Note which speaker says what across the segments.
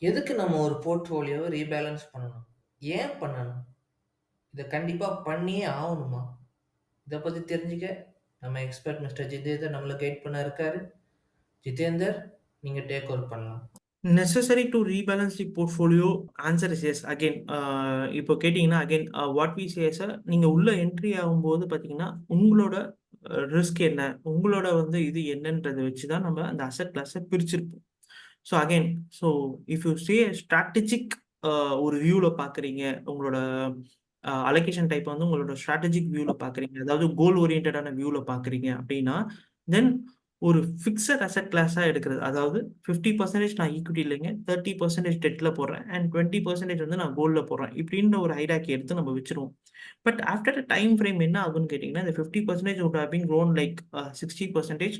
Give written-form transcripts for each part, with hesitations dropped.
Speaker 1: எதுக்கு நம்ம ஒரு போர்ட்ஃபோலியோவ ரீபேலன்ஸ் பண்ணணும்? ஏன் பண்ணணும்? இத கண்டிப்பா பண்ணியே ஆவணுமா? இத பத்தி தெரிஞ்சுக்க நம்ம எக்ஸ்பெர்ட் மிஸ்டர் ஜிதேந்தர் நம்மள கைட் பண்ண இருக்காரு. ஜிதேந்தர், நீங்க டேக் ஓவர் பண்ணலாம்.
Speaker 2: Necessary to rebalance the portfolio? Answer is yes. Again, இப்போ கேட்டீங்கன்னா அகைன் வாட் வி சே நீங்க உள்ள என்ட்ரி ஆகும்போது பார்த்தீங்கன்னா உங்களோட ரிஸ்க் என்ன, உங்களோட வந்து இது என்னன்றதை வச்சு தான் நம்ம அந்த அசெட் கிளாஸை பிரிச்சிருப்போம். So again, so if you say strategic ஒரு வியூவில் பார்க்குறீங்க, உங்களோட அலோகேஷன் டைப் வந்து உங்களோட ஸ்ட்ராட்டஜிக் வியூவில் பார்க்குறீங்க, அதாவது கோல் ஓரியன்டான வியூவில் பார்க்குறீங்க அப்படின்னா, தென் ஒரு ஃபிக்ஸட் அசெட் கிளாஸாக எடுக்கிறது. அதாவது 50% நான் ஈக்விட்டிலங்க, 30% டெட்ல போடுறேன் அண்ட் 20% வந்து நான் கோல்ட்ல போடுறேன். இப்படின்ற ஒரு ஹைரார்கி எடுத்து நம்ம வச்சுருவோம். But after a time frame என்ன ஆகும்னு கேட்டீங்கன்னா, இந்த 50% would have been grown like 60%.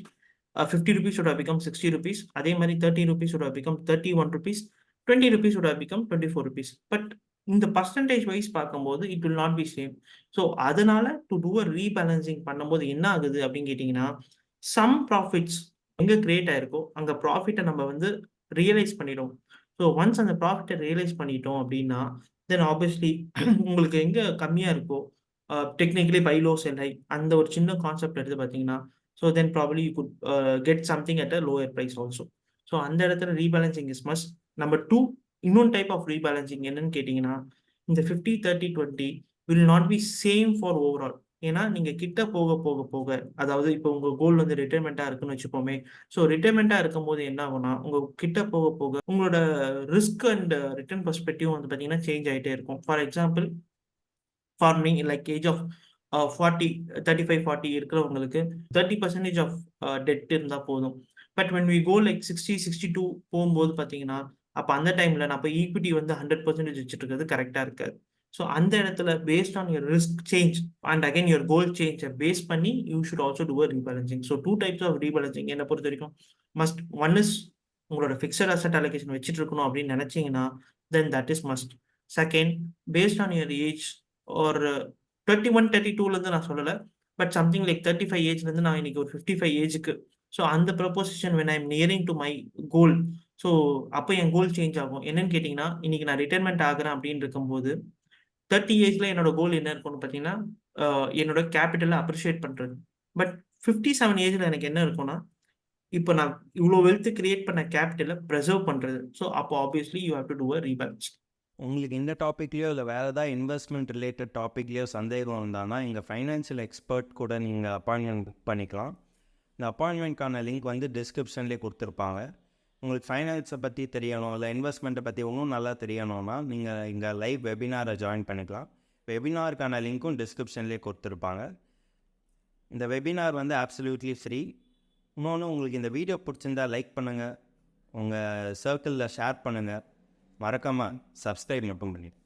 Speaker 2: ₹50 would have become ₹60. அதே மாரி ₹30 would have become ₹31. ₹20 would have become ₹24. But இந்த பெர்சன்டேஜ் வைஸ் பார்க்கும்போது it will not be same. So அதனால டு டூ அ ரீபேலன்சிங் பண்ணும்போது என்ன ஆகுது அப்படின்னு கேட்டீங்கன்னா, சம் ப்ராஃபிட்ஸ் எங்க கிரியேட் ஆயிருக்கோ, அங்க ப்ராஃபிட்ட நம்ம வந்து ரியலைஸ் பண்ணிடுவோம். ஸோ ஒன்ஸ் அந்த ப்ராஃபிட்ட ரியலைஸ் பண்ணிட்டோம் அப்படின்னா, தென் ஆப்வியஸ்லி உங்களுக்கு எங்க கம்மியா இருக்கோ, technically by low sell high அந்த ஒரு சின்ன கான்செப்ட் எடுத்து பார்த்தீங்கன்னா, so then probably you could get something at a lower price also. So அந்த இடத்துல ரீபேலன்சிங் இஸ் மஸ்ட். நம்பர் 2, இன்னொன்னு டைப் ஆஃப் ரீபேலன்சிங் என்னன்னு கேட்டீங்கன்னா, இந்த 50, 30, 20 will not be same for overall. ஏன்னா, நீங்க கிட்ட போக, போக, போக அதாவது இப்போ உங்க கோல் வந்து ரிட்டயர்மென்ட்டா இருக்குன்னு வச்சுப்போமே. ஸோ ரிட்டயர்மென்ட்டா இருக்கும்போது என்ன ஆகும்னா, உங்க கிட்ட போக, போக உங்களோட ரிஸ்க் அண்ட் ரிட்டர்ன் பெர்ஸ்பெக்டிவ் வந்து பார்த்தீங்கன்னா, சேஞ்ச் ஆயிட்டே இருக்கும். For example, for me like age of 40, 35, 40 இருக்கிறவங்களுக்கு 30% ஆஃப் டெட் இருந்தா போதும். But when we go like 60, 62 போம்போது பார்த்தீங்கன்னா, அப்ப அந்த டைம்ல நம்ம ஈக்விட்டி வந்து 100% வச்சுட்டு இருக்கிறது கரெக்ட்டா இருக்காது. ஸோ அந்த இடத்துல based on your risk change and again your goal change base பண்ணி you should also do a rebalancing. So 2 types of rebalancing என்ன பொறுத்தவரைக்கும் மஸ்ட். ஒன் இஸ் உங்களோட ஃபிக்ஸட் அசெட் அலோகேஷன் வச்சுட்டு இருக்கணும் அப்படின்னு நினைச்சீங்கன்னா, then that is must. Second, based on your age ஒரு 31, 32லருந்து நான் சொல்லல. பட் சம்திங் லைக் 35 ஏஜ்லருந்து நான் இன்னைக்கு ஒரு 55 ஏஜ்க்கு. ஸோ அந்த proposition when I am nearing to my goal. So அப்ப என் கோல் சேஞ்ச் ஆகும். என்னன்னு கேட்டீங்கன்னா, இன்னைக்கு நான் ரிட்டயர்மென்ட் ஆகுறேன் அப்படின்னு இருக்கும்போது, 30 ஏஜ்ல என்னோட கோல் என்ன இருக்கும்னு பார்த்தீங்கன்னா, அ என்னோட கேப்பிட்டல அப்ரிஷியேட் பண்றது. பட் 57 ஏஜ்ல எனக்கு என்ன இருக்கும்னா, இப்ப நான் இவ்ளோ வெல்த் கிரியேட் பண்ண கேப்பிட்டல பிரிசர்வ் பண்றது. ஸோ அப்போ obviously you have to do a rebalance.
Speaker 3: உங்களுக்கு இந்த டாப்பிக்லேயோ இல்லை வேறு ஏதாவது இன்வெஸ்ட்மெண்ட் ரிலேட்டட் டாப்பிக்லேயோ சந்தேகம் இருந்தானா எங்கள் ஃபைனான்ஷியல் எக்ஸ்பர்ட் கூட நீங்கள் அப்பாயின்மெண்ட் புக் பண்ணிக்கலாம். இந்த அப்பாயின்மெண்ட்கான லிங்க் வந்து டிஸ்கிரிப்ஷன்லேயே கொடுத்துருப்பாங்க. உங்களுக்கு ஃபைனான்ஸை பற்றி தெரியணும் இல்லை இன்வெஸ்ட்மெண்ட்டை பற்றி இன்னும் நல்லா தெரியணும்னா நீங்கள் இங்கே லைவ் வெபினாரை ஜாயின் பண்ணிக்கலாம். வெபினாருக்கான லிங்க்கும் டிஸ்கிரிப்ஷன்லேயே கொடுத்துருப்பாங்க. இந்த வெபினார் வந்து அப்சல்யூட்லி ஃப்ரீ. இன்னொன்று, உங்களுக்கு இந்த வீடியோ பிடிச்சிருந்தா லைக் பண்ணுங்கள், உங்கள் சர்க்கிளில் ஷேர் பண்ணுங்கள், மறக்காமல் சப்ஸ்கிரைப் மட்டும் பண்ணிடுங்க.